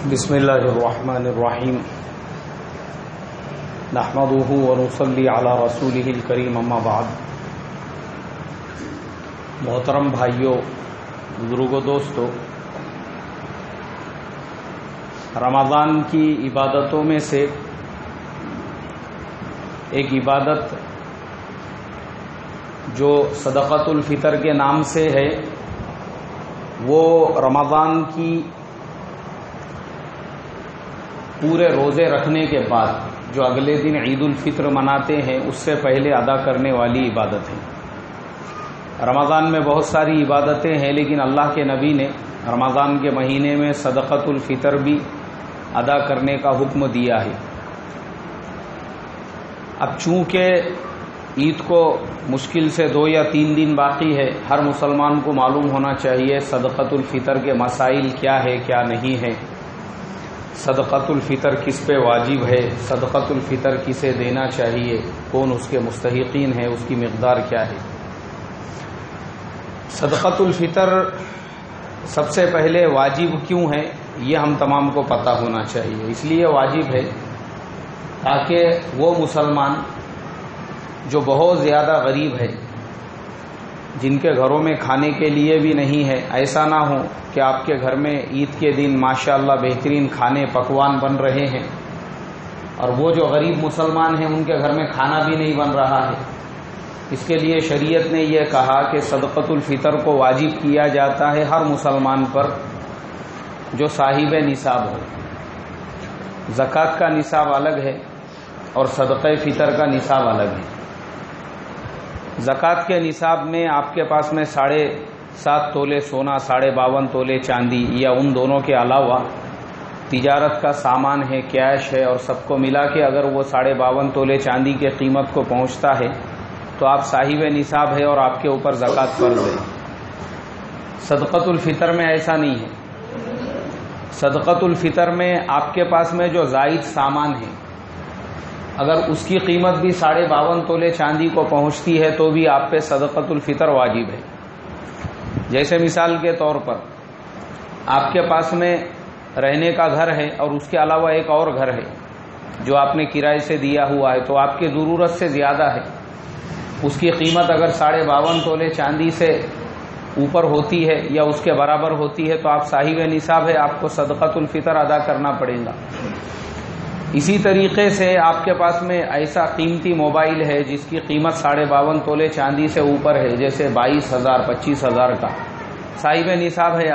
بسم اللہ الرحمن الرحیم نحمده ونصلی علی رسولہ الکریم اما بعد۔ محترم بھائیوں، بزرگوں، دوستوں، رمضان کی عبادتوں میں سے ایک عبادت جو صدقۃ الفطر کے نام سے ہے، وہ رمضان کی پورے روزے رکھنے کے بعد جو اگلے دن عید الفطر مناتے ہیں اس سے پہلے ادا کرنے والی عبادت ہے۔ رمضان میں بہت ساری عبادتیں ہیں، لیکن اللہ کے نبی نے رمضان کے مہینے میں صدقۃ الفطر بھی ادا کرنے کا حکم دیا ہے۔ اب چونکہ عید کو مشکل سے 2 یا 3 دن باقی ہے، ہر مسلمان کو معلوم ہونا چاہیے صدقۃ الفطر کے مسائل کیا ہے، کیا نہیں ہے، صدقۃ الفطر کس پہ واجب ہے، صدقۃ الفطر کسے دینا چاہیے، کون اس کے مستحقین ہے، اس کی مقدار کیا ہے۔ صدقۃ الفطر سب سے پہلے واجب کیوں ہے، یہ ہم تمام کو پتہ ہونا چاہیے۔ اس لیے واجب ہے تاکہ وہ مسلمان جو بہت زیادہ غریب ہے، جن کے گھروں میں کھانے کے لیے بھی نہیں ہے، ایسا نہ ہو کہ آپ کے گھر میں عید کے دن ماشاءاللہ بہترین کھانے پکوان بن رہے ہیں اور وہ جو غریب مسلمان ہیں ان کے گھر میں کھانا بھی نہیں بن رہا ہے۔ اس کے لیے شریعت نے یہ کہا کہ صدقۃ الفطر کو واجب کیا جاتا ہے ہر مسلمان پر جو صاحب نصاب ہو۔ زکوٰۃ کا نصاب الگ ہے اور صدقہ فطر کا نصاب الگ ہے۔ زکوٰۃ کے نصاب میں آپ کے پاس میں 7.5 تولے سونا، 52.5 تولے چاندی یا ان دونوں کے علاوہ تجارت کا سامان ہے، کیش ہے، اور سب کو ملا کے اگر وہ 52.5 تولے چاندی کے قیمت کو پہنچتا ہے تو آپ صاحب نصاب ہے اور آپ کے اوپر زکوٰۃ فرض ہے۔ صدقۃ الفطر میں ایسا نہیں ہے۔ صدقۃ الفطر میں آپ کے پاس میں جو زائد سامان ہے، اگر اس کی قیمت بھی 52.5 تولے چاندی کو پہنچتی ہے تو بھی آپ پہ صدقۃ الفطر واجب ہے۔ جیسے مثال کے طور پر آپ کے پاس میں رہنے کا گھر ہے اور اس کے علاوہ ایک اور گھر ہے جو آپ نے کرائے سے دیا ہوا ہے، تو آپ کی ضرورت سے زیادہ ہے، اس کی قیمت اگر 52.5 تولے چاندی سے اوپر ہوتی ہے یا اس کے برابر ہوتی ہے تو آپ صاحب نصاب ہے، آپ کو صدقۃ الفطر ادا کرنا پڑے گا۔ اسی طریقے سے آپ کے پاس میں ایسا قیمتی موبائل ہے جس کی قیمت 52.5 تولے چاندی سے اوپر ہے، جیسے 22,000 25,000 کا، صاحب نصاب ہے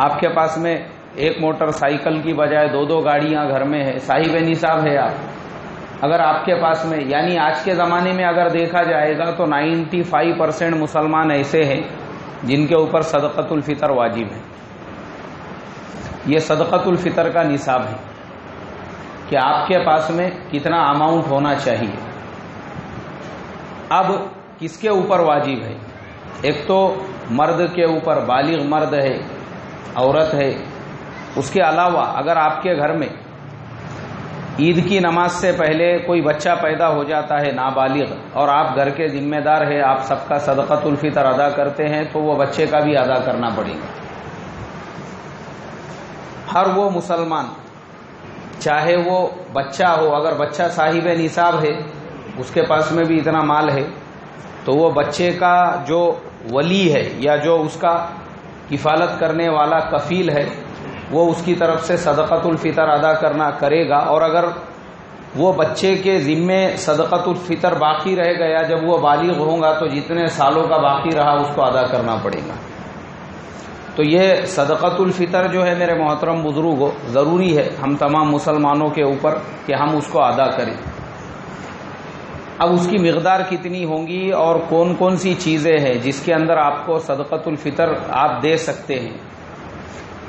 آپ کے پاس میں ایک موٹر سائیکل کی بجائے 2 گاڑیاں گھر میں ہے، صاحب نصاب ہے آپ۔ اگر آپ کے پاس میں، یعنی آج کے زمانے میں اگر دیکھا جائے گا تو 95% مسلمان ایسے ہیں جن کے اوپر صدقۃ الفطر واجب ہے۔ یہ صدقۃ الفطر کا نصاب ہے کہ آپ کے پاس میں کتنا اماؤنٹ ہونا چاہیے۔ اب کس کے اوپر واجب ہے؟ ایک تو مرد کے اوپر، بالغ مرد ہے، عورت ہے۔ اس کے علاوہ اگر آپ کے گھر میں عید کی نماز سے پہلے کوئی بچہ پیدا ہو جاتا ہے نابالغ اور آپ گھر کے ذمہ دار ہیں، آپ سب کا صدقۃ الفطر ادا کرتے ہیں، تو وہ بچے کا بھی ادا کرنا پڑے گا۔ ہر وہ مسلمان، چاہے وہ بچہ ہو، اگر بچہ صاحب نصاب ہے، اس کے پاس میں بھی اتنا مال ہے، تو وہ بچے کا جو ولی ہے یا جو اس کا کفالت کرنے والا کفیل ہے، وہ اس کی طرف سے صدقۃ الفطر ادا کرے گا۔ اور اگر وہ بچے کے ذمے صدقۃ الفطر باقی رہ گیا، جب وہ بالغ ہوگا تو جتنے سالوں کا باقی رہا اس کو ادا کرنا پڑے گا۔ تو یہ صدقۃ الفطر جو ہے میرے محترم بزرگوں، ضروری ہے ہم تمام مسلمانوں کے اوپر کہ ہم اس کو ادا کریں۔ اب اس کی مقدار کتنی ہوں گی اور کون کون سی چیزیں ہیں جس کے اندر آپ کو صدقۃ الفطر آپ دے سکتے ہیں؟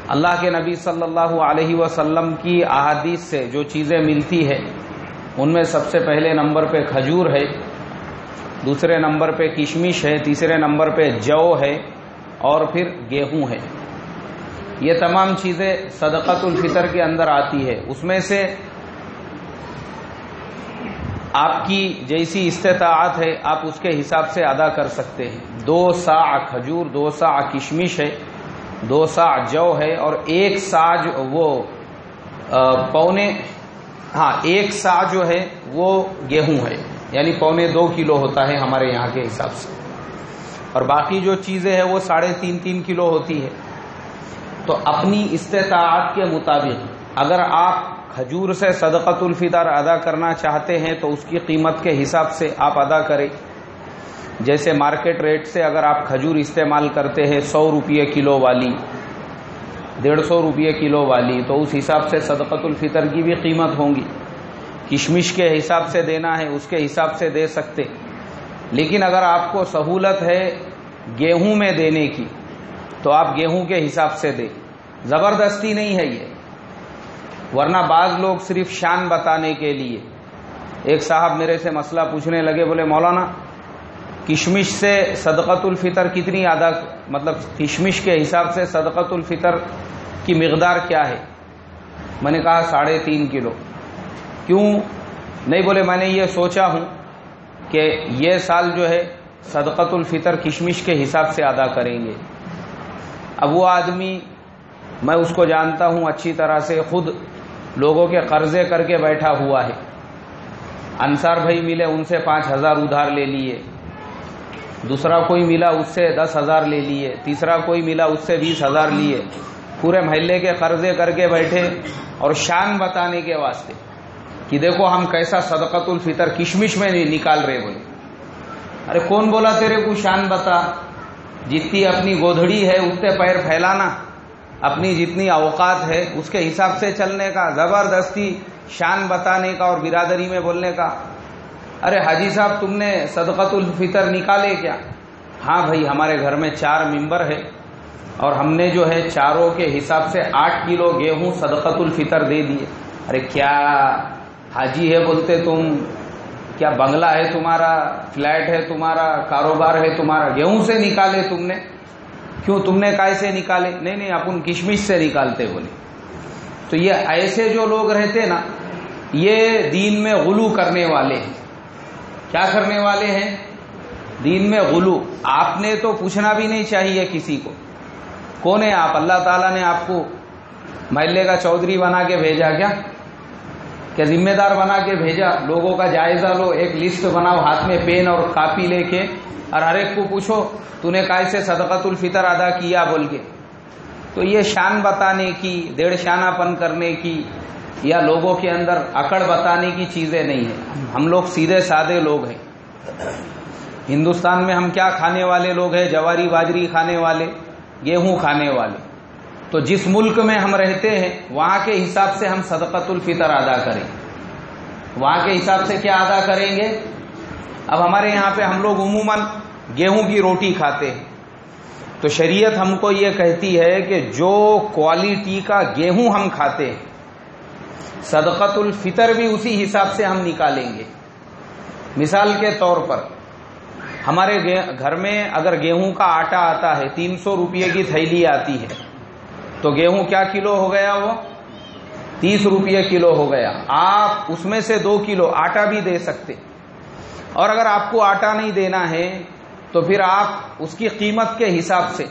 اللہ کے نبی صلی اللہ علیہ وسلم کی احادیث سے جو چیزیں ملتی ہے ان میں سب سے پہلے نمبر پہ کھجور ہے، دوسرے نمبر پہ کشمش ہے، تیسرے نمبر پہ جو ہے اور پھر گیہوں ہے۔ یہ تمام چیزیں صدقۃ الفطر کے اندر آتی ہے۔ اس میں سے آپ کی جیسی استطاعت ہے آپ اس کے حساب سے ادا کر سکتے ہیں۔ 2 صاع کھجور، 2 صاع کشمش ہے، 2 سا جو ہے اور 1 سا وہ ایک سا جو ہے وہ گیہوں ہے، یعنی 1.25 کلو ہوتا ہے ہمارے یہاں کے حساب سے، اور باقی جو چیزیں ہیں وہ 3.5 کلو ہوتی ہے۔ تو اپنی استطاعت کے مطابق اگر آپ کھجور سے صدقۃ الفطر ادا کرنا چاہتے ہیں تو اس کی قیمت کے حساب سے آپ ادا کریں۔ جیسے مارکیٹ ریٹ سے اگر آپ کھجور استعمال کرتے ہیں 100 روپے کلو والی، 150 روپے کلو والی، تو اس حساب سے صدقۃ الفطر کی بھی قیمت ہوں گی۔ کشمش کے حساب سے دینا ہے اس کے حساب سے دے سکتے، لیکن اگر آپ کو سہولت ہے گیہوں میں دینے کی تو آپ گیہوں کے حساب سے دیں، زبردستی نہیں ہے یہ۔ ورنہ بعض لوگ صرف شان بتانے کے لیے، ایک صاحب میرے سے مسئلہ پوچھنے لگے، بولے مولانا کشمش سے صدقۃ الفطر کتنی مطلب کشمش کے حساب سے صدقۃ الفطر کی مقدار کیا ہے؟ میں نے کہا 3.5 کلو۔ کیوں نہیں؟ بولے میں نے یہ سوچا ہوں کہ یہ سال جو ہے صدقۃ الفطر کشمش کے حساب سے ادا کریں گے۔ اب وہ آدمی میں اس کو جانتا ہوں اچھی طرح سے، خود لوگوں کے قرضے کر کے بیٹھا ہوا ہے۔ انصار بھائی ملے ان سے 5,000 ادھار لے لیے، دوسرا کوئی ملا اس سے 10,000 لے لیے، تیسرا کوئی ملا اس سے 20,000 لیے، پورے محلے کے قرضے کر کے بیٹھے، اور شان بتانے کے واسطے کہ دیکھو ہم کیسا صدقۃ الفطر کشمش میں نکال رہے۔ بولے ارے کون بولا تیرے کو شان بتا؟ جتنی اپنی گودھڑی ہے اتنے پیر پھیلانا، اپنی جتنی اوقات ہے اس کے حساب سے چلنے کا، زبردستی شان بتانے کا اور برادری میں بولنے کا۔ ارے حاجی صاحب تم نے صدقۃ الفطر نکالے کیا؟ ہاں بھائی ہمارے گھر میں 4 ممبر ہے اور ہم نے جو ہے چاروں کے حساب سے 8 کلو گیہوں صدقۃ الفطر دے دیے۔ ارے کیا حاجی ہے بولتے تم؟ کیا بنگلہ ہے تمہارا، فلیٹ ہے تمہارا، کاروبار ہے تمہارا، گیہوں سے نکالے تم نے؟ کیوں تم نے کیسے نکالے؟ نہیں اپن کشمش سے نکالتے بولے۔ تو یہ ایسے جو لوگ رہتے نا، یہ دین میں غلو کرنے والے ہیں۔ کیا کرنے والے ہیں؟ دین میں غلو۔ آپ نے تو پوچھنا بھی نہیں چاہیے کسی کو کون ہے آپ؟ اللہ تعالیٰ نے آپ کو محلے کا چودھری بنا کے بھیجا کیا ذمہ دار بنا کے بھیجا؟ لوگوں کا جائزہ لو، ایک لسٹ بناؤ، ہاتھ میں پین اور کاپی لے کے، اور ہر ایک کو پوچھو تو نے کیسے صدقۃ الفطر ادا کیا بول کے۔ تو یہ شان بتانے کی، 1.5 شانہ پن کرنے کی یا لوگوں کے اندر اکڑ بتانے کی چیزیں نہیں ہیں۔ ہم لوگ سیدھے سادے لوگ ہیں۔ ہندوستان میں ہم کیا کھانے والے لوگ ہیں؟ جواری باجری کھانے والے، گیہوں کھانے والے۔ تو جس ملک میں ہم رہتے ہیں وہاں کے حساب سے ہم صدقۃ الفطر ادا کریں، وہاں کے حساب سے کیا ادا کریں گے؟ اب ہمارے یہاں پہ ہم لوگ عموماً گیہوں کی روٹی کھاتے ہیں، تو شریعت ہم کو یہ کہتی ہے کہ جو کوالٹی کا گیہوں ہم کھاتے ہیں صدقۃ الفطر بھی اسی حساب سے ہم نکالیں گے۔ مثال کے طور پر ہمارے گھر میں اگر گیہوں کا آٹا آتا ہے 300 روپے کی تھیلی آتی ہے، تو گیہوں کیا کلو ہو گیا؟ وہ 30 روپے کلو ہو گیا۔ آپ اس میں سے 2 کلو آٹا بھی دے سکتے، اور اگر آپ کو آٹا نہیں دینا ہے تو پھر آپ اس کی قیمت کے حساب سے،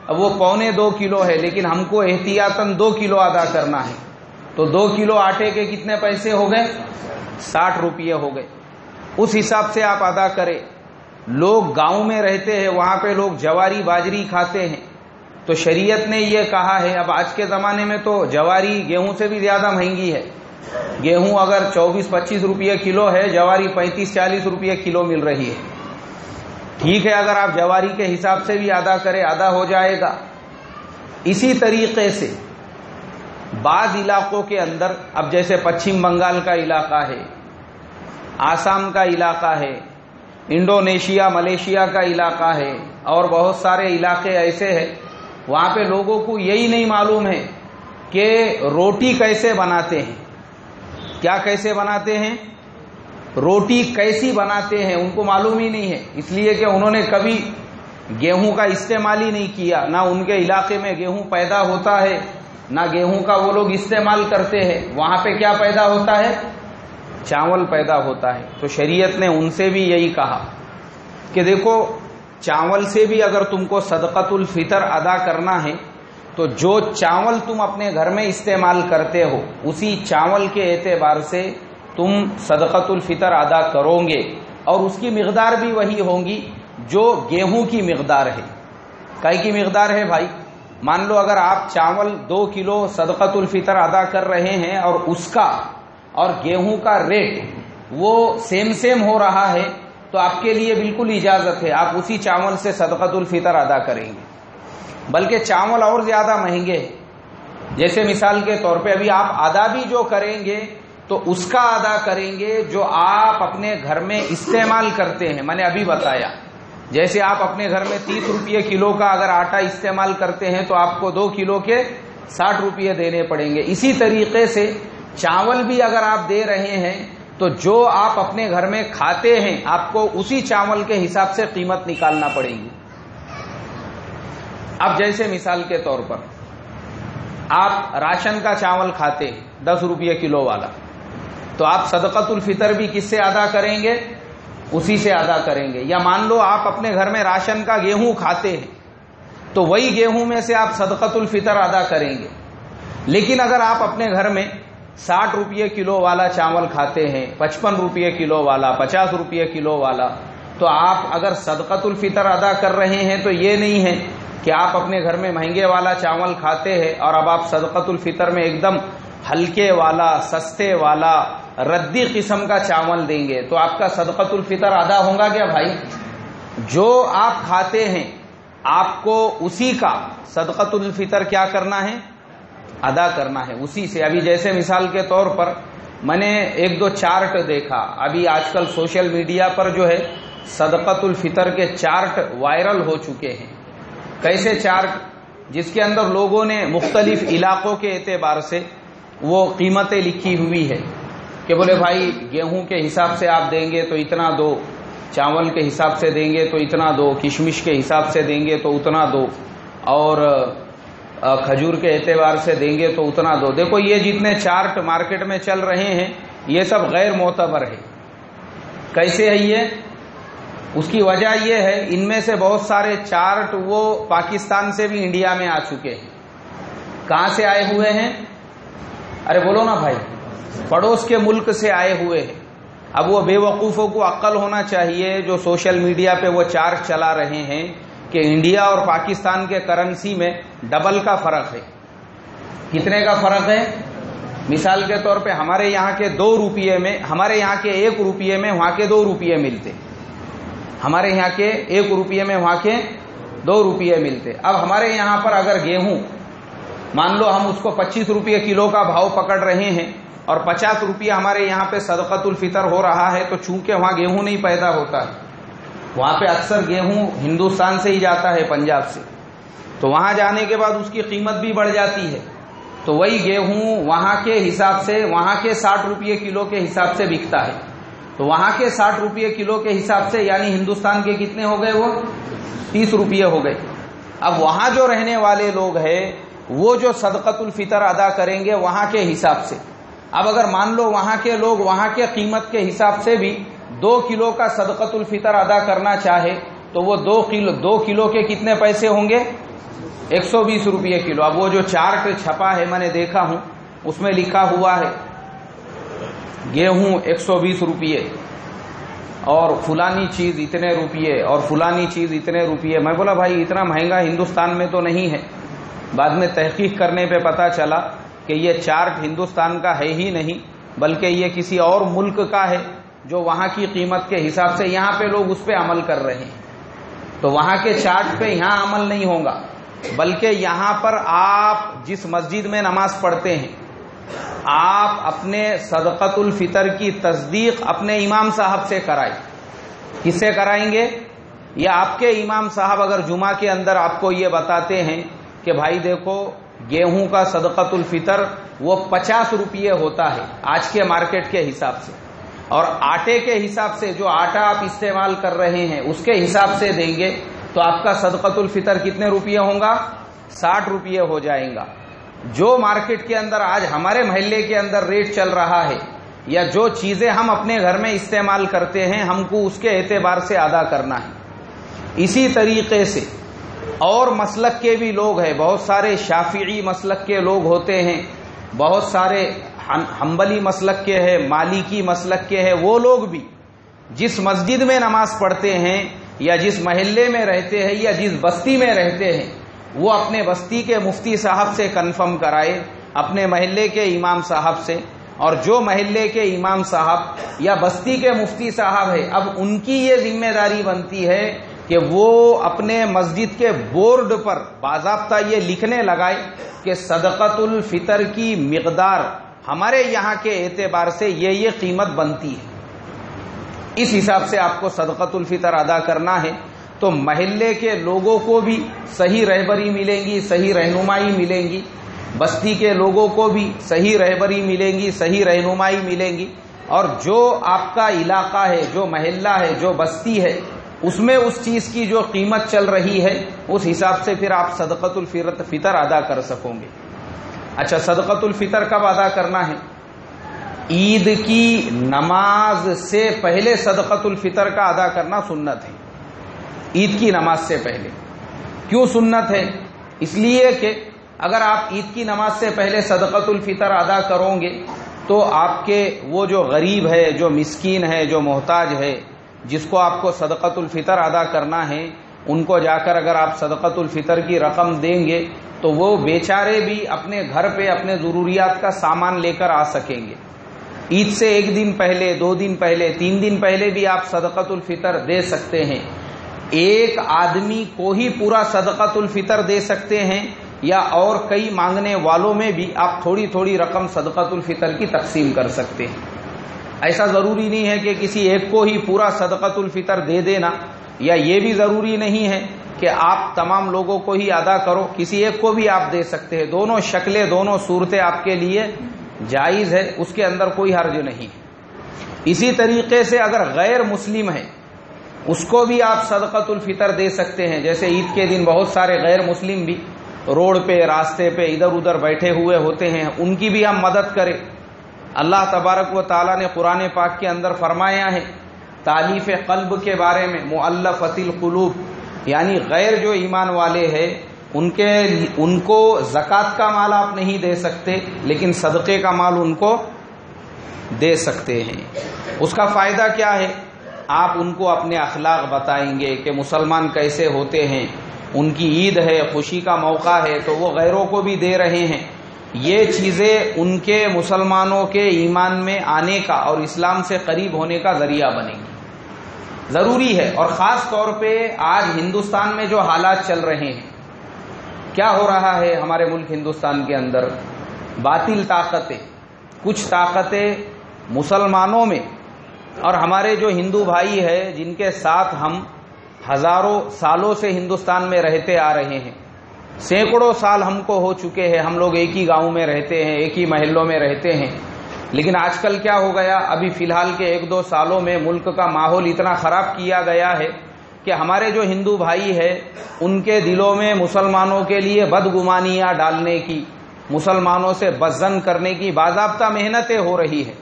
اب وہ 1.25 کلو ہے لیکن ہم کو احتیاطاً 2 کلو ادا کرنا ہے، تو 2 کلو آٹے کے کتنے پیسے ہو گئے؟ 60 روپے ہو گئے۔ اس حساب سے آپ ادا کریں۔ لوگ گاؤں میں رہتے ہیں، وہاں پہ لوگ جواری باجری کھاتے ہیں، تو شریعت نے یہ کہا ہے، اب آج کے زمانے میں تو جواری گیہوں سے بھی زیادہ مہنگی ہے۔ گیہوں اگر 24-25 روپے کلو ہے، جواری 35-40 روپے کلو مل رہی ہے۔ ٹھیک ہے، اگر آپ جواری کے حساب سے بھی ادا کریں، ادا ہو جائے گا۔ اسی طریقے سے بعض علاقوں کے اندر، اب جیسے پچھم بنگال کا علاقہ ہے، آسام کا علاقہ ہے، انڈونیشیا ملیشیا کا علاقہ ہے، اور بہت سارے علاقے ایسے ہیں وہاں پہ لوگوں کو یہی نہیں معلوم ہے کہ روٹی کیسے بناتے ہیں، کیا کیسے بناتے ہیں، روٹی کیسی بناتے ہیں، ان کو معلوم ہی نہیں ہے، اس لیے کہ انہوں نے کبھی گیہوں کا استعمال ہی نہیں کیا، نہ ان کے علاقے میں گیہوں پیدا ہوتا ہے، نہ گیہوں کا وہ لوگ استعمال کرتے ہیں۔ وہاں پہ کیا پیدا ہوتا ہے؟ چاول پیدا ہوتا ہے۔ تو شریعت نے ان سے بھی یہی کہا کہ دیکھو چاول سے بھی اگر تم کو صدقۃ الفطر ادا کرنا ہے تو جو چاول تم اپنے گھر میں استعمال کرتے ہو اسی چاول کے اعتبار سے تم صدقۃ الفطر ادا کرو گے، اور اس کی مقدار بھی وہی ہوگی جو گیہوں کی مقدار ہے۔ کائی کی مقدار ہے بھائی؟ مان لو اگر آپ چاول 2 کلو صدقۃ الفطر ادا کر رہے ہیں اور اس کا اور گیہوں کا ریٹ وہ سیم ہو رہا ہے، تو آپ کے لیے بالکل اجازت ہے، آپ اسی چاول سے صدقۃ الفطر ادا کریں گے۔ بلکہ چاول اور زیادہ مہنگے ہیں، جیسے مثال کے طور پہ ابھی آپ ادا بھی جو کریں گے تو اس کا ادا کریں گے جو آپ اپنے گھر میں استعمال کرتے ہیں۔ میں نے ابھی بتایا، جیسے آپ اپنے گھر میں 30 روپے کلو کا اگر آٹا استعمال کرتے ہیں تو آپ کو 2 کلو کے 60 روپے دینے پڑیں گے۔ اسی طریقے سے چاول بھی اگر آپ دے رہے ہیں تو جو آپ اپنے گھر میں کھاتے ہیں آپ کو اسی چاول کے حساب سے قیمت نکالنا پڑے گی۔ اب جیسے مثال کے طور پر آپ راشن کا چاول کھاتے ہیں 10 روپے کلو والا، تو آپ صدقۃ الفطر بھی کس سے ادا کریں گے؟ اسی سے ادا کریں گے۔ یا مان لو آپ اپنے گھر میں راشن کا گیہوں کھاتے ہیں تو وہی گیہوں میں سے آپ صدقۃ الفطر ادا کریں گے۔ لیکن اگر آپ اپنے گھر میں 60 روپے کلو والا چاول کھاتے ہیں، 55 روپے کلو والا، 50 روپے کلو والا، تو آپ اگر صدقۃ الفطر ادا کر رہے ہیں تو یہ نہیں ہے کہ آپ اپنے گھر میں مہنگے والا چاول کھاتے ہیں اور اب آپ صدقۃ الفطر میں ایک دم ہلکے والا، سستے والا، ردی قسم کا چاول دیں گے، تو آپ کا صدقۃ الفطر ادا ہوگا کیا بھائی؟ جو آپ کھاتے ہیں آپ کو اسی کا صدقۃ الفطر کیا کرنا ہے؟ ادا کرنا ہے اسی سے۔ ابھی جیسے مثال کے طور پر میں نے 1-2 چارٹ دیکھا، ابھی آج کل سوشل میڈیا پر جو ہے صدقۃ الفطر کے چارٹ وائرل ہو چکے ہیں۔ کیسے چارٹ؟ جس کے اندر لوگوں نے مختلف علاقوں کے اعتبار سے وہ قیمتیں لکھی ہوئی ہے کہ بولے بھائی گیہوں کے حساب سے آپ دیں گے تو اتنا دو، چاول کے حساب سے دیں گے تو اتنا دو، کشمش کے حساب سے دیں گے تو اتنا دو، اور کھجور کے اعتبار سے دیں گے تو اتنا دو۔ دیکھو یہ جتنے چارٹ مارکیٹ میں چل رہے ہیں یہ سب غیر معتبر ہے۔ کیسے ہے یہ؟ اس کی وجہ یہ ہے ان میں سے بہت سارے چارٹ وہ پاکستان سے بھی انڈیا میں آ چکے ہیں۔ کہاں سے آئے ہوئے ہیں؟ ارے بولو نا بھائی، پڑوس کے ملک سے آئے ہوئے ہیں۔ اب وہ بے وقوفوں کو عقل ہونا چاہیے جو سوشل میڈیا پہ وہ چارٹ چلا رہے ہیں کہ انڈیا اور پاکستان کے کرنسی میں ڈبل کا فرق ہے۔ کتنے کا فرق ہے؟ مثال کے طور پہ ہمارے یہاں کے 2 روپے میں، ہمارے یہاں کے 1 روپے میں وہاں کے 2 روپے ملتے، ہمارے یہاں کے 1 روپے میں وہاں کے 2 روپے ملتے۔ اب ہمارے یہاں پر اگر گیہوں مان لو ہم اس کو 25 روپے کلو کا بھاؤ پکڑ رہے ہیں اور 50 روپے ہمارے یہاں پہ صدقۃ الفطر ہو رہا ہے، تو چونکہ وہاں گیہوں نہیں پیدا ہوتا ہے، وہاں پہ اکثر گیہوں ہندوستان سے ہی جاتا ہے، پنجاب سے، تو وہاں جانے کے بعد اس کی قیمت بھی بڑھ جاتی ہے، تو وہی گیہوں وہاں کے حساب سے، وہاں کے 60 روپے کلو کے حساب سے بکتا ہے، تو وہاں کے 60 روپے کلو کے حساب سے یعنی ہندوستان کے کتنے ہو گئے؟ وہ 30 روپے ہو گئے۔ اب وہاں جو رہنے والے لوگ ہیں وہ جو صدقۃ الفطر ادا کریں گے وہاں کے حساب سے، اب اگر مان لو وہاں کے لوگ وہاں کے قیمت کے حساب سے بھی 2 کلو کا صدقۃ الفطر ادا کرنا چاہے تو وہ 2 کلو کے کتنے پیسے ہوں گے؟ 120 روپے کلو۔ اب وہ جو چارٹ چھپا ہے میں نے دیکھا ہوں اس میں لکھا ہوا ہے گیہوں 120 روپے اور فلانی چیز اتنے روپے اور فلانی چیز اتنے روپے۔ میں بولا بھائی اتنا مہنگا ہندوستان میں تو نہیں ہے۔ بعد میں تحقیق کرنے پہ پتا چلا کہ یہ چارٹ ہندوستان کا ہے ہی نہیں بلکہ یہ کسی اور ملک کا ہے جو وہاں کی قیمت کے حساب سے یہاں پہ لوگ اس پہ عمل کر رہے ہیں، تو وہاں کے چارٹ پہ یہاں عمل نہیں ہوگا، بلکہ یہاں پر آپ جس مسجد میں نماز پڑھتے ہیں آپ اپنے صدقۃ الفطر کی تصدیق اپنے امام صاحب سے کرائیں۔ کس سے کرائیں گے؟ یا آپ کے امام صاحب اگر جمعہ کے اندر آپ کو یہ بتاتے ہیں کہ بھائی دیکھو گیہوں کا صدقۃ الفطر وہ 50 روپے ہوتا ہے آج کے مارکیٹ کے حساب سے، اور آٹے کے حساب سے جو آٹا آپ استعمال کر رہے ہیں اس کے حساب سے دیں گے تو آپ کا صدقۃ الفطر کتنے روپے ہوگا؟ 60 روپے ہو جائیں گا۔ جو مارکیٹ کے اندر آج ہمارے محلے کے اندر ریٹ چل رہا ہے یا جو چیزیں ہم اپنے گھر میں استعمال کرتے ہیں ہم کو اس کے اعتبار سے ادا کرنا ہے۔ اسی طریقے سے اور مسلک کے بھی لوگ ہیں، بہت سارے شافعی مسلک کے لوگ ہوتے ہیں، بہت سارے حنبلی مسلک کے ہیں، مالکی مسلک کے ہیں، وہ لوگ بھی جس مسجد میں نماز پڑھتے ہیں یا جس محلے میں رہتے ہیں یا جس بستی میں رہتے ہیں، وہ اپنے بستی کے مفتی صاحب سے کنفرم کرائے، اپنے محلے کے امام صاحب سے، اور جو محلے کے امام صاحب یا بستی کے مفتی صاحب ہے، اب ان کی یہ ذمہ داری بنتی ہے کہ وہ اپنے مسجد کے بورڈ پر باضابطہ یہ لکھنے لگائے کہ صدقۃ الفطر کی مقدار ہمارے یہاں کے اعتبار سے یہ قیمت بنتی ہے، اس حساب سے آپ کو صدقۃ الفطر ادا کرنا ہے۔ تو محلے کے لوگوں کو بھی صحیح رہبری ملیں گی، صحیح رہنمائی ملیں گی، بستی کے لوگوں کو بھی صحیح رہبری ملیں گی، صحیح رہنمائی ملیں گی، اور جو آپ کا علاقہ ہے، جو محلہ ہے، جو بستی ہے، اس میں اس چیز کی جو قیمت چل رہی ہے اس حساب سے پھر آپ صدقۃ الفطر ادا کر سکو گے۔ اچھا، صدقۃ الفطر کب ادا کرنا ہے؟ عید کی نماز سے پہلے صدقۃ الفطر کا ادا کرنا سنت ہے، عید کی نماز سے پہلے۔ کیوں سنت ہے؟ اس لیے کہ اگر آپ عید کی نماز سے پہلے صدقۃ الفطر ادا کرو گے تو آپ کے وہ جو غریب ہے، جو مسکین ہے، جو محتاج ہے، جس کو آپ کو صدقۃ الفطر ادا کرنا ہے، ان کو جا کر اگر آپ صدقۃ الفطر کی رقم دیں گے تو وہ بیچارے بھی اپنے گھر پہ اپنے ضروریات کا سامان لے کر آ سکیں گے۔ عید سے 1 دن پہلے، 2 دن پہلے، 3 دن پہلے بھی آپ صدقۃ الفطر دے سکتے ہیں۔ ایک آدمی کو ہی پورا صدقۃ الفطر دے سکتے ہیں یا اور کئی مانگنے والوں میں بھی آپ تھوڑی تھوڑی رقم صدقۃ الفطر کی تقسیم کر سکتے ہیں۔ ایسا ضروری نہیں ہے کہ کسی ایک کو ہی پورا صدقۃ الفطر دے دینا، یا یہ بھی ضروری نہیں ہے کہ آپ تمام لوگوں کو ہی ادا کرو، کسی ایک کو بھی آپ دے سکتے ہیں۔ دونوں شکلیں، دونوں صورتیں آپ کے لیے جائز ہے، اس کے اندر کوئی حرج نہیں ہے۔ اسی طریقے سے اگر غیر مسلم ہے اس کو بھی آپ صدقۃ الفطر دے سکتے ہیں۔ جیسے عید کے دن بہت سارے غیر مسلم بھی روڈ پہ، راستے پہ ادھر ادھر بیٹھے ہوئے ہوتے ہیں، ان کی بھی ہم مدد کریں۔ اللہ تبارک و تعالیٰ نے قرآن پاک کے اندر فرمایا ہے تالیف قلب کے بارے میں، مؤلفۃ القلوب، یعنی غیر جو ایمان والے ہیں ان کو زکوٰۃ کا مال آپ نہیں دے سکتے، لیکن صدقے کا مال ان کو دے سکتے ہیں۔ اس کا فائدہ کیا ہے؟ آپ ان کو اپنے اخلاق بتائیں گے کہ مسلمان کیسے ہوتے ہیں، ان کی عید ہے، خوشی کا موقع ہے تو وہ غیروں کو بھی دے رہے ہیں۔ یہ چیزیں ان کے مسلمانوں کے ایمان میں آنے کا اور اسلام سے قریب ہونے کا ذریعہ بنیں گی، ضروری ہے۔ اور خاص طور پہ آج ہندوستان میں جو حالات چل رہے ہیں، کیا ہو رہا ہے ہمارے ملک ہندوستان کے اندر؟ باطل طاقتیں، کچھ طاقتیں مسلمانوں میں اور ہمارے جو ہندو بھائی ہیں جن کے ساتھ ہم ہزاروں سالوں سے ہندوستان میں رہتے آ رہے ہیں، سینکڑوں سال ہم کو ہو چکے ہیں، ہم لوگ ایک ہی گاؤں میں رہتے ہیں، ایک ہی محلوں میں رہتے ہیں، لیکن آج کل کیا ہو گیا، ابھی فی الحال کے 1-2 سالوں میں ملک کا ماحول اتنا خراب کیا گیا ہے کہ ہمارے جو ہندو بھائی ہیں ان کے دلوں میں مسلمانوں کے لیے بدگمانیاں ڈالنے کی، مسلمانوں سے بدظن کرنے کی باضابطہ محنتیں ہو رہی ہے،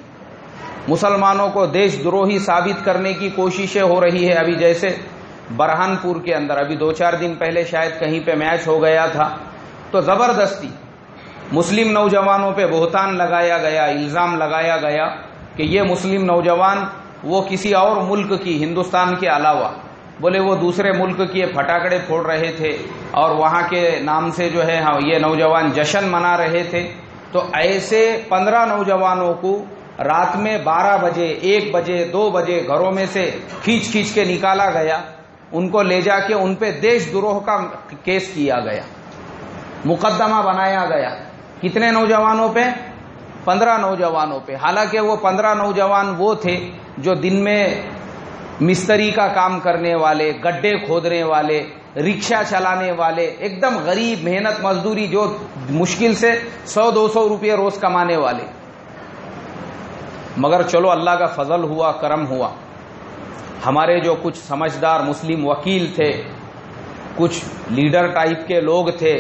مسلمانوں کو دیش دروہی ثابت کرنے کی کوششیں ہو رہی ہے۔ ابھی جیسے برہان پور کے اندر ابھی 2-4 دن پہلے شاید کہیں پہ میچ ہو گیا تھا، تو زبردستی مسلم نوجوانوں پہ بہتان لگایا گیا، الزام لگایا گیا کہ یہ مسلم نوجوان وہ کسی اور ملک کی، ہندوستان کے علاوہ بولے وہ دوسرے ملک کی پٹاخے پھوڑ رہے تھے اور وہاں کے نام سے جو ہے یہ نوجوان جشن منا رہے تھے۔ تو ایسے 15 نوجوانوں کو رات میں 12 بجے، 1 بجے، 2 بجے گھروں میں سے کھینچ کے نکالا گیا، ان کو لے جا کے ان پہ دیش دروہ کا کیس کیا گیا، مقدمہ بنایا گیا۔ کتنے نوجوانوں پہ؟ 15 نوجوانوں پہ۔ حالانکہ وہ 15 نوجوان وہ تھے جو دن میں مستری کا کام کرنے والے، گڈھے کھودنے والے، رکشہ چلانے والے، ایک دم غریب محنت مزدوری، جو مشکل سے 100-200 روپے روز کمانے والے۔ مگر چلو اللہ کا فضل ہوا، کرم ہوا، ہمارے جو کچھ سمجھدار مسلم وکیل تھے، کچھ لیڈر ٹائپ کے لوگ تھے،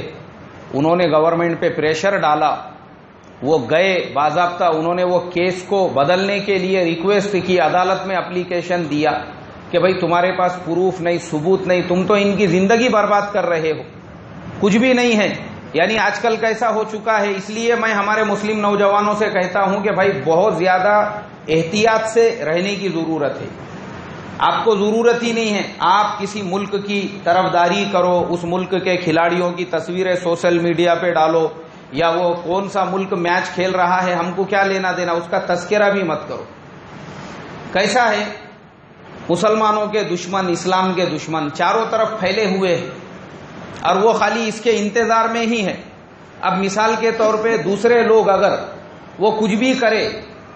انہوں نے گورنمنٹ پہ پریشر ڈالا، وہ گئے باضابطہ، انہوں نے وہ کیس کو بدلنے کے لیے ریکویسٹ کی، عدالت میں اپلیکیشن دیا، کہ بھائی تمہارے پاس پروف نہیں، ثبوت نہیں، تم تو ان کی زندگی برباد کر رہے ہو، کچھ بھی نہیں ہے. یعنی آج کل کیسا ہو چکا ہے. اس لیے میں ہمارے مسلم نوجوانوں سے کہتا ہوں کہ بھائی بہت زیادہ احتیاط سے رہنے کی ضرورت ہے. آپ کو ضرورت ہی نہیں ہے آپ کسی ملک کی طرفداری کرو، اس ملک کے کھلاڑیوں کی تصویریں سوشل میڈیا پہ ڈالو، یا وہ کون سا ملک میچ کھیل رہا ہے ہم کو کیا لینا دینا، اس کا تذکرہ بھی مت کرو. کیسا ہے مسلمانوں کے دشمن، اسلام کے دشمن چاروں طرف پھیلے ہوئے ہیں، اور وہ خالی اس کے انتظار میں ہی ہے. اب مثال کے طور پہ دوسرے لوگ اگر وہ کچھ بھی کرے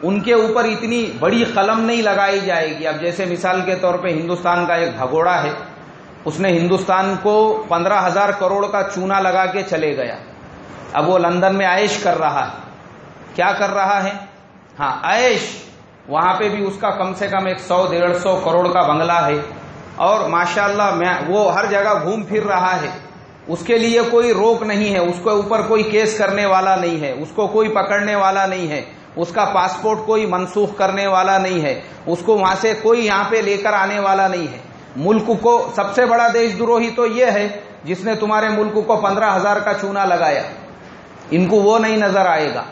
ان کے اوپر اتنی بڑی قلم نہیں لگائی جائے گی. اب جیسے مثال کے طور پہ ہندوستان کا ایک بھگوڑا ہے، اس نے ہندوستان کو 15,000 کروڑ کا چونا لگا کے چلے گیا. اب وہ لندن میں عیش کر رہا ہے. کیا کر رہا ہے؟ ہاں عیش. وہاں پہ بھی اس کا کم سے کم 100-150 کروڑ کا بنگلہ ہے، اور ماشاءاللہ وہ ہر جگہ گھوم پھر رہا ہے. اس کے لیے کوئی روک نہیں ہے، اس کے اوپر کوئی کیس کرنے والا نہیں ہے، اس کو کوئی پکڑنے والا نہیں ہے، اس کا پاسپورٹ کوئی منسوخ کرنے والا نہیں ہے، اس کو وہاں سے کوئی یہاں پہ لے کر آنے والا نہیں ہے. ملک کو سب سے بڑا دیش دروہی تو یہ ہے جس نے تمہارے ملک کو 15,000 کا چونا لگایا. ان کو وہ نہیں نظر آئے گا.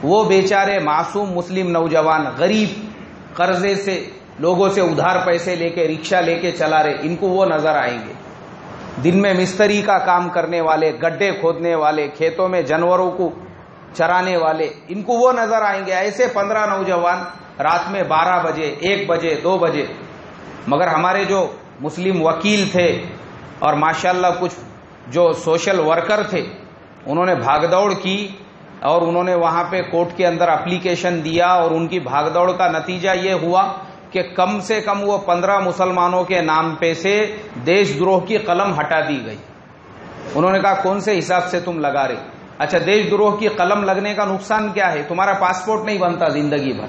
وہ بیچارے معصوم مسلم نوجوان غریب قرضے سے لوگوں سے ادھار پیسے لے کے رکشہ لے کے چلا رہے، ان کو وہ نظر آئیں گے. دن میں مستری کا کام کرنے والے، گڈھے کھودنے والے، کھیتوں میں جانوروں کو چرانے والے، ان کو وہ نظر آئیں گے. ایسے 15 نوجوان رات میں 12 بجے 1 بجے 2 بجے. مگر ہمارے جو مسلم وکیل تھے اور ماشاءاللہ کچھ جو سوشل ورکر تھے، انہوں نے بھاگ دوڑ کی اور انہوں نے وہاں پہ کورٹ کے اندر اپلیکیشن دیا، اور ان کی بھاگ دوڑ کا نتیجہ یہ ہوا کہ کم سے کم وہ 15 مسلمانوں کے نام پہ سے دیش دروہ کی قلم ہٹا دی گئی. انہوں نے کہا کون سے حساب سے تم لگا رہے؟ اچھا دیش دروہ کی قلم لگنے کا نقصان کیا ہے؟ تمہارا پاسپورٹ نہیں بنتا زندگی بھر،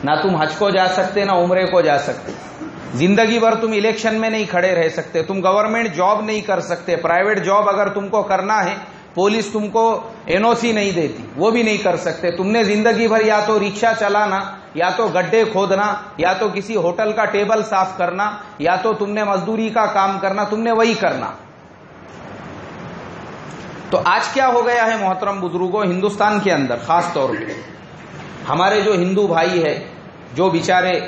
نہ تم حج کو جا سکتے نہ عمرے کو جا سکتے، زندگی بھر تم الیکشن میں نہیں کھڑے رہ سکتے، تم گورنمنٹ جاب نہیں کر سکتے، پرائیویٹ جاب اگر تم کو کرنا ہے پولیس تم کو NOC نہیں دیتی، وہ بھی نہیں کر سکتے. تم نے زندگی بھر یا تو رکشہ چلانا، یا تو گڈھے کھودنا، یا تو کسی ہوٹل کا ٹیبل صاف کرنا، یا تو تم نے مزدوری کا کام کرنا، تم نے وہی کرنا. تو آج کیا ہو گیا ہے محترم بزرگوں، ہندوستان کے اندر خاص طور پہ ہمارے جو ہندو بھائی ہے، جو بیچارے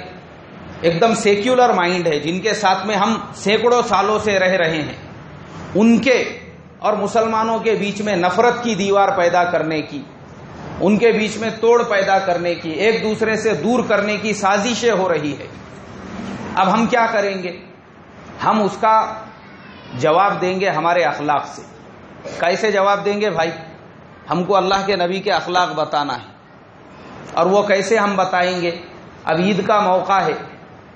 ایک دم سیکولر مائنڈ ہے، جن کے ساتھ میں ہم سینکڑوں سالوں سے رہ رہے ہیں، ان کے اور مسلمانوں کے بیچ میں نفرت کی دیوار پیدا کرنے کی، ان کے بیچ میں توڑ پیدا کرنے کی، ایک دوسرے سے دور کرنے کی سازشیں ہو رہی ہے. اب ہم کیا کریں گے؟ ہم اس کا جواب دیں گے ہمارے اخلاق سے. کیسے جواب دیں گے بھائی؟ ہم کو اللہ کے نبی کے اخلاق بتانا ہے، اور وہ کیسے ہم بتائیں گے؟ اب عید کا موقع ہے،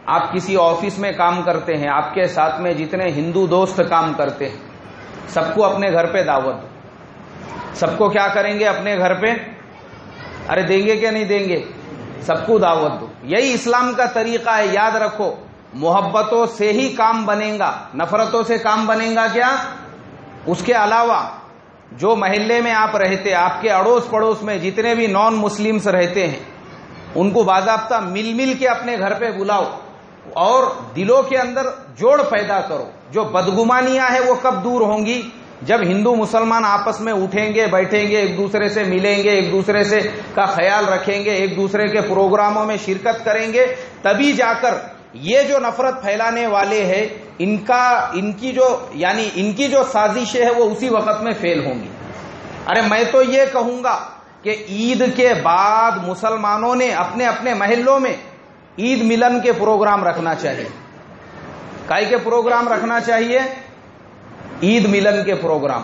آپ کسی آفس میں کام کرتے ہیں، آپ کے ساتھ میں جتنے ہندو دوست کام کرتے ہیں سب کو اپنے گھر پہ دعوت دو. سب کو کیا کریں گے اپنے گھر پہ؟ ارے دیں گے کہ نہیں دیں گے؟ سب کو دعوت دو. یہی اسلام کا طریقہ ہے. یاد رکھو، محبتوں سے ہی کام بنے گا، نفرتوں سے کام بنے گا کیا؟ اس کے علاوہ جو محلے میں آپ رہتے، آپ کے اڑوس پڑوس میں جتنے بھی نان مسلمز رہتے ہیں، ان کو باضابطہ مل مل کے اپنے گھر پہ بلاؤ اور دلوں کے اندر جوڑ پیدا کرو. جو بدگمانیاں ہیں وہ کب دور ہوں گی؟ جب ہندو مسلمان آپس میں اٹھیں گے، بیٹھیں گے، ایک دوسرے سے ملیں گے، ایک دوسرے سے کا خیال رکھیں گے، ایک دوسرے کے پروگراموں میں شرکت کریں گے، تبھی جا کر یہ جو نفرت پھیلانے والے ہیں ان کی جو سازشیں ہیں وہ اسی وقت میں فیل ہوں گی. ارے میں تو یہ کہوں گا کہ عید کے بعد مسلمانوں نے اپنے اپنے محلوں میں عید ملن کے پروگرام رکھنا چاہیے. کائی کے پروگرام رکھنا چاہیے؟ عید ملن کے پروگرام.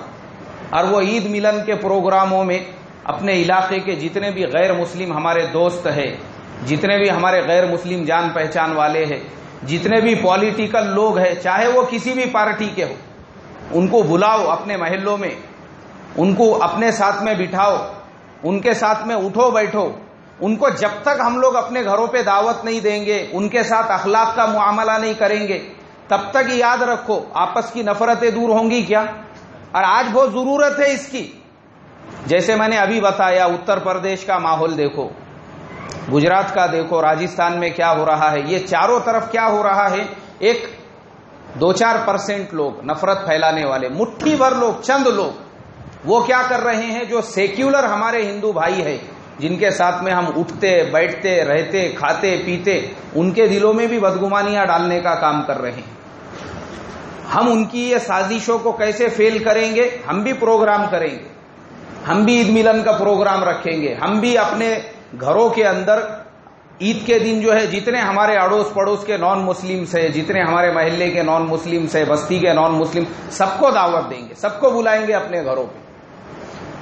اور وہ عید ملن کے پروگراموں میں اپنے علاقے کے جتنے بھی غیر مسلم ہمارے دوست ہیں، جتنے بھی ہمارے غیر مسلم جان پہچان والے ہیں، جتنے بھی پولیٹیکل لوگ ہیں، چاہے وہ کسی بھی پارٹی کے ہو، ان کو بلاؤ اپنے محلوں میں، ان کو اپنے ساتھ میں بٹھاؤ، ان کے ساتھ میں اٹھو بیٹھو. ان کو جب تک ہم لوگ اپنے گھروں پہ دعوت نہیں دیں گے، ان کے ساتھ اخلاق کا معاملہ نہیں کریں گے، تب تک یاد رکھو آپس کی نفرتیں دور ہوں گی کیا؟ اور آج بہت ضرورت ہے اس کی. جیسے میں نے ابھی بتایا اتر پردیش کا ماحول دیکھو، گجرات کا دیکھو، راجستھان میں کیا ہو رہا ہے، یہ چاروں طرف کیا ہو رہا ہے، ایک 2-4% لوگ نفرت پھیلانے والے، مٹھی بھر لوگ، چند لوگ، وہ کیا کر رہے ہیں، جو سیکولر ہمارے ہندو بھائی ہیں، جن کے ساتھ میں ہم اٹھتے بیٹھتے رہتے کھاتے پیتے، ان کے دلوں میں بھی بدگمانیاں ڈالنے کا کام کر رہے ہیں۔ ہم ان کی یہ سازشوں کو کیسے فیل کریں گے؟ ہم بھی پروگرام کریں گے، ہم بھی عید ملن کا پروگرام رکھیں گے، ہم بھی اپنے گھروں کے اندر عید کے دن جو ہے جتنے ہمارے اڑوس پڑوس کے نان مسلمس ہیں، جتنے ہمارے محلے کے نان مسلمس ہیں، بستی کے نان مسلم، سب کو دعوت دیں گے، سب کو بلائیں گے اپنے گھروں پہ۔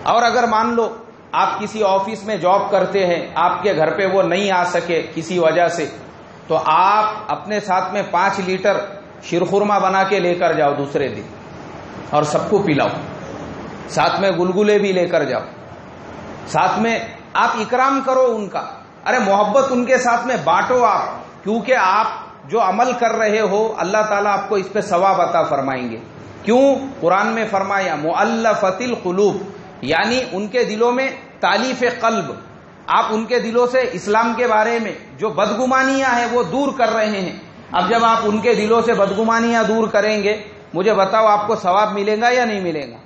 اور اگر مان لو آپ کسی آفس میں جاب کرتے ہیں، آپ کے گھر پہ وہ نہیں آ سکے کسی وجہ سے، تو آپ اپنے ساتھ میں 5 لیٹر شیرخرما بنا کے لے کر جاؤ دوسرے دن، اور سب کو پلاؤ، ساتھ میں گلگلے بھی لے کر جاؤ، ساتھ میں آپ اکرام کرو ان کا، ارے محبت ان کے ساتھ میں بانٹو آپ، کیونکہ آپ جو عمل کر رہے ہو اللہ تعالیٰ آپ کو اس پہ ثواب عطا فرمائیں گے۔ کیوں؟ قرآن میں فرمایا مؤلفۃ القلوب، یعنی ان کے دلوں میں تالیف قلب، آپ ان کے دلوں سے اسلام کے بارے میں جو بدگمانیاں ہیں وہ دور کر رہے ہیں۔ اب جب آپ ان کے دلوں سے بدگمانیاں دور کریں گے، مجھے بتاؤ آپ کو ثواب ملے گا یا نہیں ملے گا؟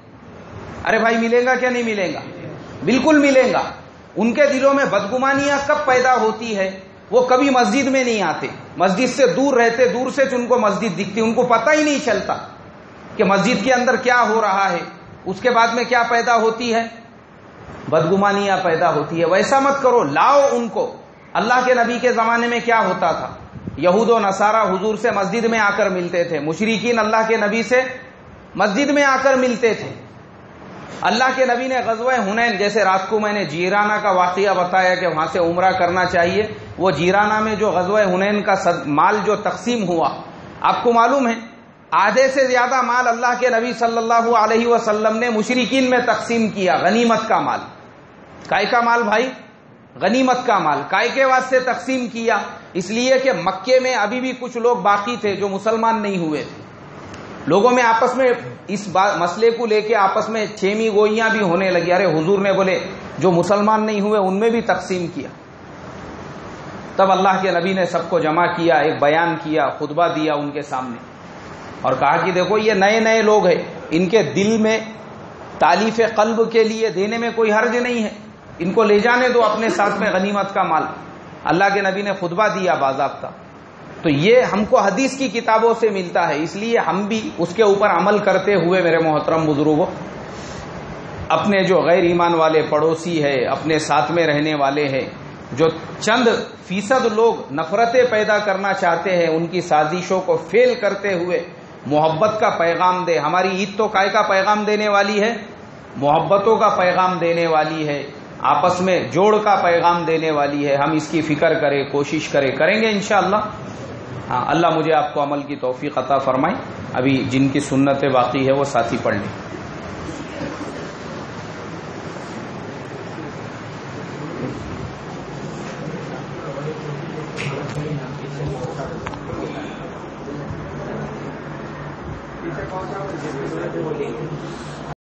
ارے بھائی ملے گا کیا نہیں ملے گا؟ بالکل ملے گا۔ ان کے دلوں میں بدگمانیاں کب پیدا ہوتی ہے؟ وہ کبھی مسجد میں نہیں آتے، مسجد سے دور رہتے، دور سے ان کو مسجد دکھتی، ان کو پتہ ہی نہیں چلتا کہ مسجد کے اندر کیا ہو رہا ہے۔ اس کے بعد میں کیا پیدا ہوتی ہے؟ بدگمانیاں پیدا ہوتی ہے۔ ویسا مت کرو، لاؤ ان کو۔ اللہ کے نبی کے زمانے میں کیا ہوتا تھا؟ یہود و نصارہ حضور سے مسجد میں آ کر ملتے تھے، مشرکین اللہ کے نبی سے مسجد میں آ کر ملتے تھے۔ اللہ کے نبی نے غزوہ حنین، جیسے رات کو میں نے جیرانہ کا واقعہ بتایا کہ وہاں سے عمرہ کرنا چاہیے، وہ جیرانہ میں جو غزوہ حنین کا مال جو تقسیم ہوا، آپ کو معلوم ہے آدھے سے زیادہ مال اللہ کے نبی صلی اللہ علیہ وسلم نے مشرکین میں تقسیم کیا، غنیمت کا مال۔ کائے کا مال بھائی؟ غنیمت کا مال۔ کائے کے واسطے تقسیم کیا؟ اس لیے کہ مکے میں ابھی بھی کچھ لوگ باقی تھے جو مسلمان نہیں ہوئے تھے، لوگوں میں آپس میں اس مسئلے کو لے کے آپس میں چھیمی گوئیاں بھی ہونے لگی۔ ارے حضور نے بولے جو مسلمان نہیں ہوئے ان میں بھی تقسیم کیا۔ تب اللہ کے نبی نے سب کو جمع کیا، ایک بیان کیا، خطبہ دیا ان کے سامنے، اور کہا کہ دیکھو یہ نئے نئے لوگ ہیں، ان کے دل میں تالیف قلب کے لیے دینے میں کوئی حرج نہیں ہے، ان کو لے جانے دو اپنے ساتھ میں غنیمت کا مال۔ اللہ کے نبی نے خطبہ دیا باضابطہ۔ تو یہ ہم کو حدیث کی کتابوں سے ملتا ہے، اس لیے ہم بھی اس کے اوپر عمل کرتے ہوئے میرے محترم بزرگوں، اپنے جو غیر ایمان والے پڑوسی ہے، اپنے ساتھ میں رہنے والے ہیں، جو چند فیصد لوگ نفرتیں پیدا کرنا چاہتے ہیں، ان کی سازشوں کو فیل کرتے ہوئے محبت کا پیغام دے۔ ہماری عید تو کائے کا پیغام دینے والی ہے؟ محبتوں کا پیغام دینے والی ہے، آپس میں جوڑ کا پیغام دینے والی ہے۔ ہم اس کی فکر کریں، کوشش کریں گے انشاءاللہ۔ ہاں، اللہ مجھے آپ کو عمل کی توفیق عطا فرمائے۔ ابھی جن کی سنتیں باقی ہے وہ ساتھی پڑھ لیں۔